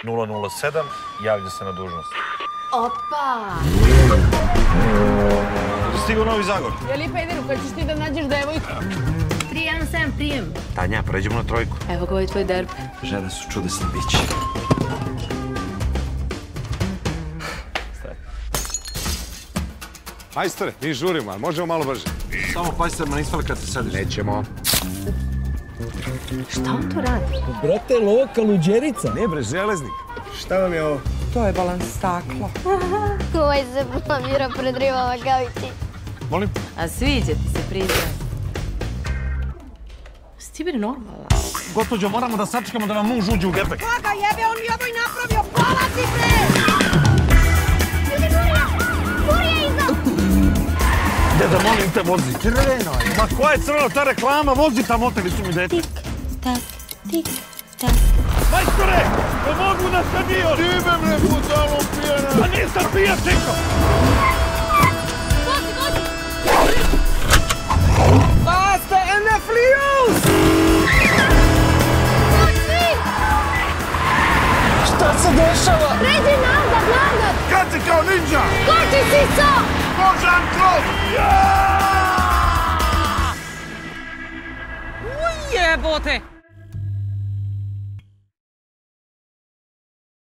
007, javlja se na dužnost. Opa! Stigo Novi Zagor. Jeli pederu, kad ćeš ti da nađeš devojku? 317, prijem. Tanja, pređemo na trojku. Evo ga ovaj tvoj derb. Žene su čudesni bići. Majstore, mi žurimo, ali možemo malo brže. Samo pazite na ispale kad se sediš. Nećemo. Šta on to radi? Brate, loka luđerica. Ne bre, železnik. Šta vam je ovo? To je balans staklo. Ovaj se blamira pred ribama kao i ti. Molim? A sviđa ti se priznat. Si ti bre normalna? Gospođo, moramo da sačekamo da vam muž uđe u gepek. Koga jebe, on mi ovo i napravio, polazi bre! Deda, molim te, vozi. Crveno je. Ma koja je crveno, ta reklama? Vozi tamo, oteli su mi dete. Tik, tak, tik, tak. Majstore, pomogu nas kamion! Ti me bre, budalo pijena. A nisam pijan, čekao! Vozi, vozi! Basta, Eneflius! Vozi! Šta se dešava? Pređi nazad, nazad! Kad si kao ninja? Koči, Siso! Božan krov! Ujebote!